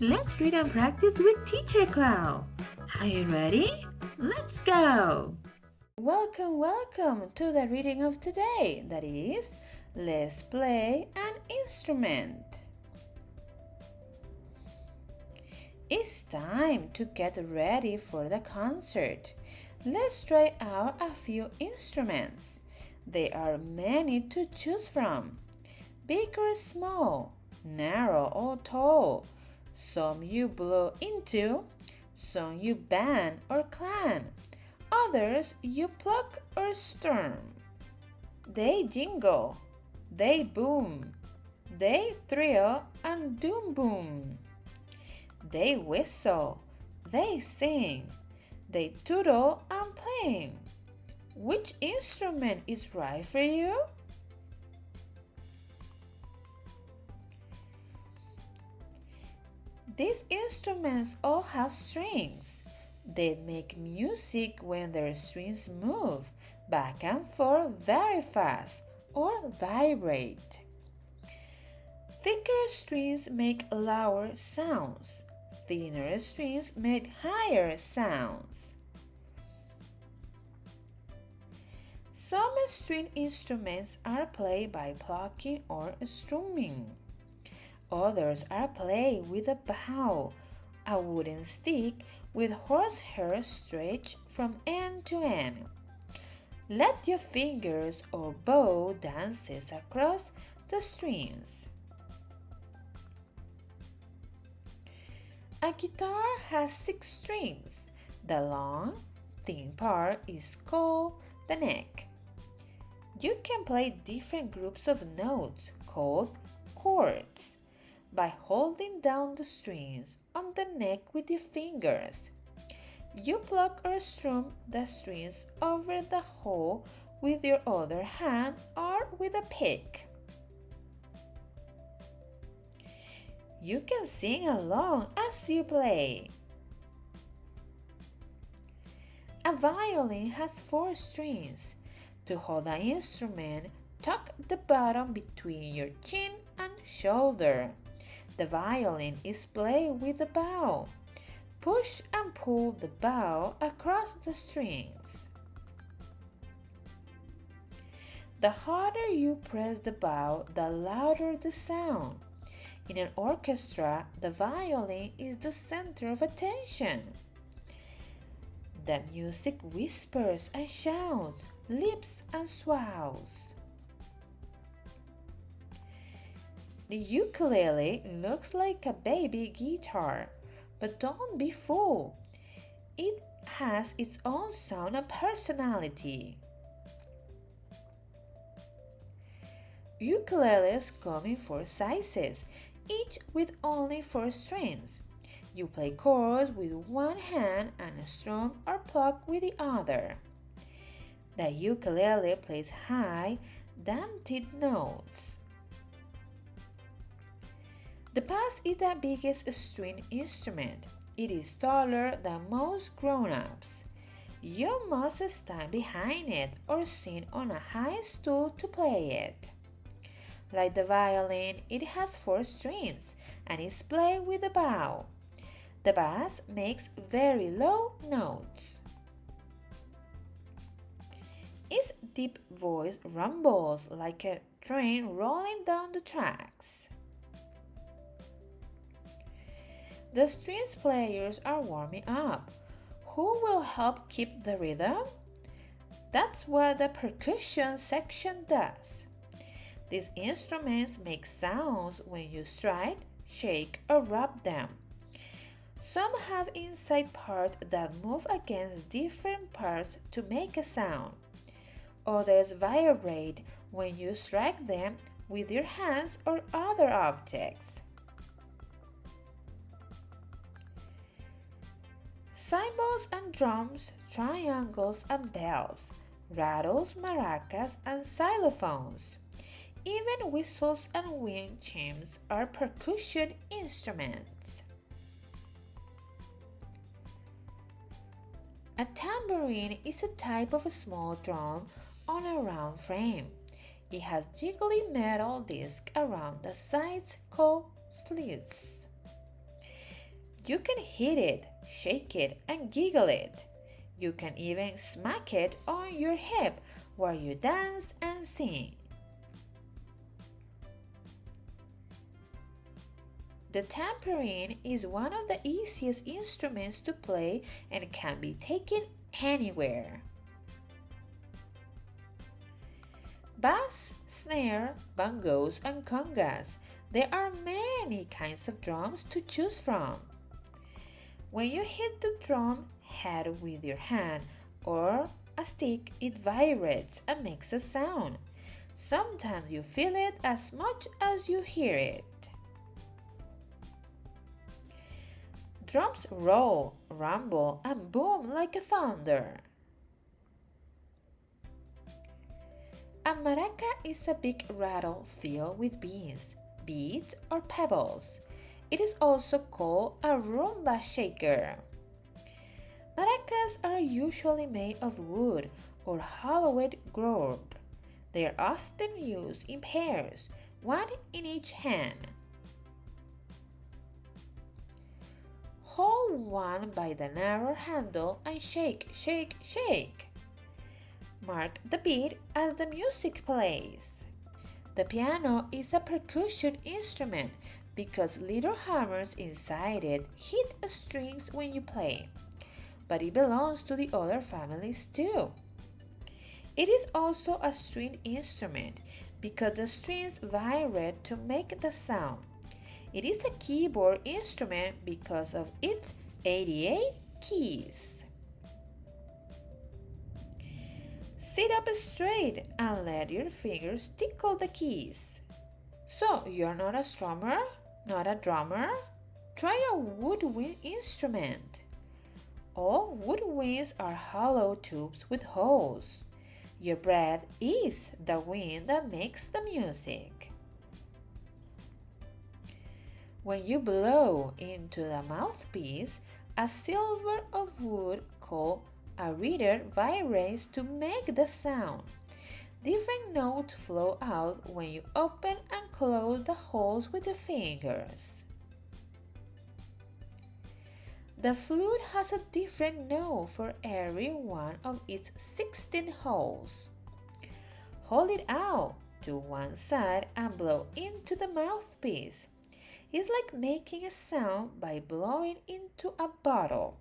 Let's read and practice with Teacher Clau. Are you ready? Let's go! Welcome to the reading of today, that is, let's play an instrument. It's time to get ready for the concert. Let's try out a few instruments. There are many to choose from. Big or small, narrow or tall. Some you blow into, some you bang or clang. Others you pluck or strum. They jingle, they boom, they thrill and doom boom. They whistle, they sing, they tootle and play. Which instrument is right for you? These instruments all have strings. They make music when their strings move back and forth very fast or vibrate. Thicker strings make louder sounds. Thinner strings make higher sounds. Some string instruments are played by plucking or strumming. Others are played with a bow, a wooden stick with horsehair stretched from end to end. Let your fingers or bow dances across the strings. A guitar has 6 strings. The long, thin part is called the neck. You can play different groups of notes called chords by holding down the strings on the neck with your fingers. You pluck or strum the strings over the hole with your other hand or with a pick. You can sing along as you play. A violin has 4 strings. To hold the instrument, tuck the bottom between your chin and shoulder. The violin is played with a bow. Push and pull the bow across the strings. The harder you press the bow, the louder the sound. In an orchestra, the violin is the center of attention. The music whispers and shouts, leaps and swells. The ukulele looks like a baby guitar, but don't be fooled. It has its own sound and personality. Ukuleles come in 4 sizes, each with only 4 strings. You play chords with one hand and strum or pluck with the other. The ukulele plays high, dented notes. The bass is the biggest string instrument. It is taller than most grown-ups. You must stand behind it or sit on a high stool to play it. Like the violin, it has 4 strings and is played with a bow. The bass makes very low notes. Its deep voice rumbles like a train rolling down the tracks. The strings players are warming up. Who will help keep the rhythm? That's what the percussion section does. These instruments make sounds when you strike, shake, or rub them. Some have inside parts that move against different parts to make a sound. Others vibrate when you strike them with your hands or other objects. Cymbals and drums, triangles and bells, rattles, maracas, and xylophones. Even whistles and wind chimes are percussion instruments. A tambourine is a type of a small drum on a round frame. It has jiggly metal discs around the sides called slits. You can hit it, shake it, and giggle it. You can even smack it on your hip while you dance and sing. The tambourine is one of the easiest instruments to play and can be taken anywhere. Bass, snare, bongos, and congas. There are many kinds of drums to choose from. When you hit the drum head with your hand or a stick, it vibrates and makes a sound. Sometimes you feel it as much as you hear it. Drums roll, rumble, and boom like a thunder. A maraca is a big rattle filled with beans, beads, or pebbles. It is also called a rumba shaker. Maracas are usually made of wood or hollowed gourd. They are often used in pairs, one in each hand. Hold one by the narrow handle and shake, shake, shake. Mark the beat as the music plays. The piano is a percussion instrument because little hammers inside it hit strings when you play, but it belongs to the other families too. It is also a stringed instrument because the strings vibrate to make the sound. It is a keyboard instrument because of its 88 keys. Sit up straight and let your fingers tickle the keys. So, you're not a strummer? Not a drummer? Try a woodwind instrument. All woodwinds are hollow tubes with holes. Your breath is the wind that makes the music. When you blow into the mouthpiece, a silver of wood called a reader vibrates to make the sound. Different notes flow out when you open and close the holes with your fingers. The flute has a different note for every one of its 16 holes. Hold it out to one side and blow into the mouthpiece. It's like making a sound by blowing into a bottle.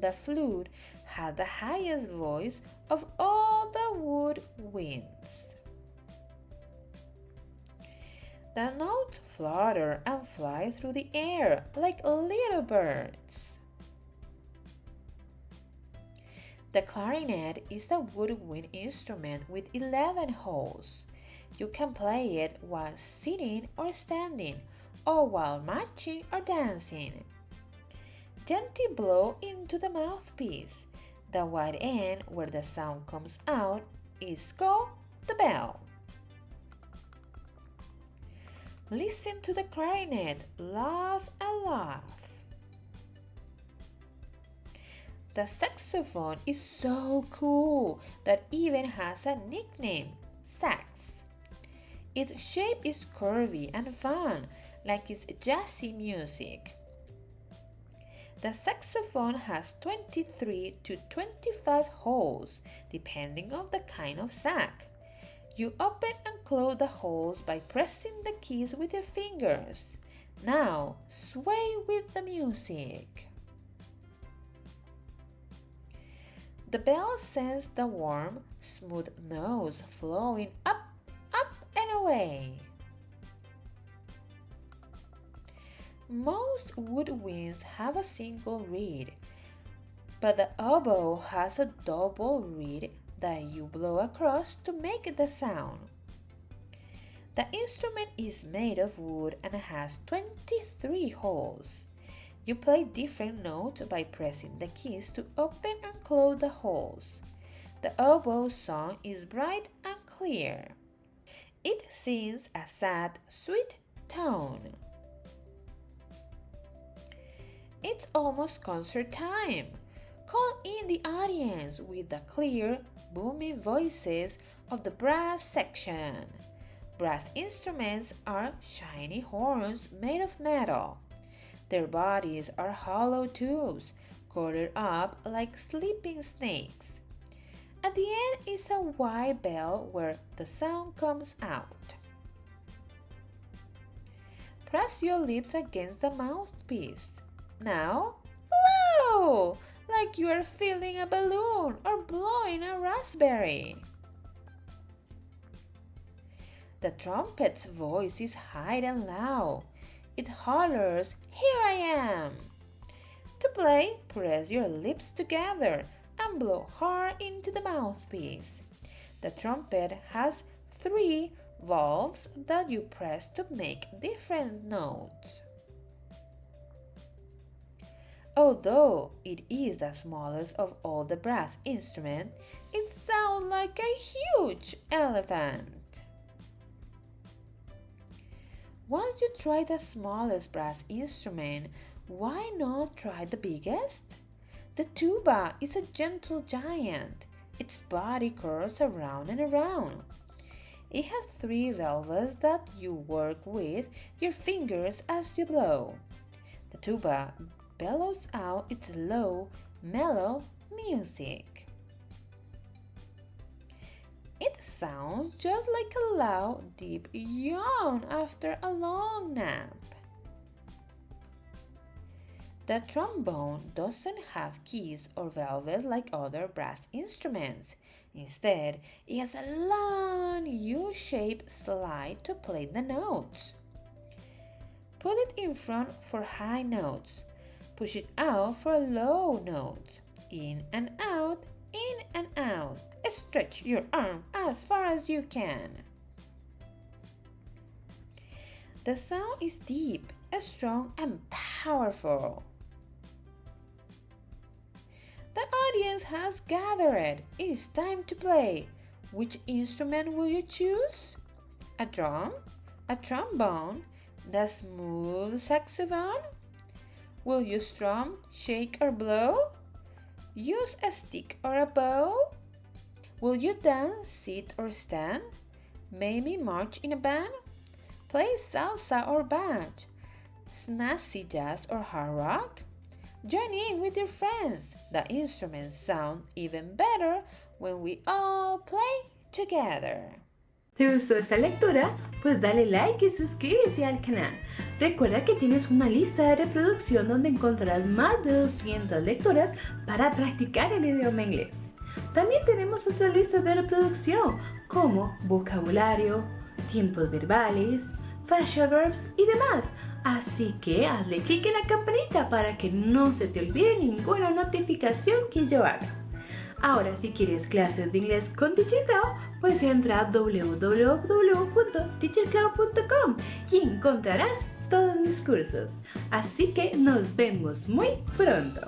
The flute has the highest voice of all the woodwinds. The notes flutter and fly through the air like little birds. The clarinet is a woodwind instrument with 11 holes. You can play it while sitting or standing, or while marching or dancing. Gently blow into the mouthpiece. The white end where the sound comes out is called the bell. Listen to the clarinet, laugh and laugh. The saxophone is so cool that even has a nickname, sax. Its shape is curvy and fun, like it's jazzy music. The saxophone has 23 to 25 holes, depending on the kind of sax. You open and close the holes by pressing the keys with your fingers. Now, sway with the music. The bell sends the warm, smooth notes flowing up, up and away. Most woodwinds have a single reed, but the oboe has a double reed that you blow across to make the sound. The instrument is made of wood and has 23 holes. You play different notes by pressing the keys to open and close the holes. The oboe song is bright and clear. It sings a sad, sweet tone. It's almost concert time. Call in the audience with the clear, booming voices of the brass section. Brass instruments are shiny horns made of metal. Their bodies are hollow tubes, coiled up like sleeping snakes. At the end is a white bell where the sound comes out. Press your lips against the mouthpiece. Now, blow! Like you are filling a balloon or blowing a raspberry. The trumpet's voice is high and loud. It hollers, "Here I am!" To play, press your lips together and blow hard into the mouthpiece. The trumpet has 3 valves that you press to make different notes. Although it is the smallest of all the brass instruments, it sounds like a huge elephant. Once you try the smallest brass instrument, why not try the biggest? The tuba is a gentle giant. Its body curls around and around. It has 3 valves that you work with your fingers as you blow. The tuba bellows out its low, mellow music. It sounds just like a loud, deep yawn after a long nap. The trombone doesn't have keys or valves like other brass instruments. Instead, it has a long U-shaped slide to play the notes. Pull it in front for high notes. Push it out for low notes. In and out, in and out. Stretch your arm as far as you can. The sound is deep, strong, and powerful. The audience has gathered. It's time to play. Which instrument will you choose? A drum? A trombone? The smooth saxophone? Will you strum, shake, or blow? Use a stick or a bow? Will you dance, sit, or stand? Maybe march in a band? Play salsa or bach? Snazzy jazz or hard rock? Join in with your friends. The instruments sound even better when we all play together. ¿Te gustó esta lectura? Pues dale like y suscríbete al canal. Recuerda que tienes una lista de reproducción donde encontrarás más de 200 lecturas para practicar el idioma inglés. También tenemos otras listas de reproducción como vocabulario, tiempos verbales, phrasal verbs y demás. Así que hazle clic en la campanita para que no se te olvide ninguna notificación que yo haga. Ahora, si quieres clases de inglés con Teacher Clau, pues entra a www.teacherclau.com y encontrarás todos mis cursos. Así que nos vemos muy pronto.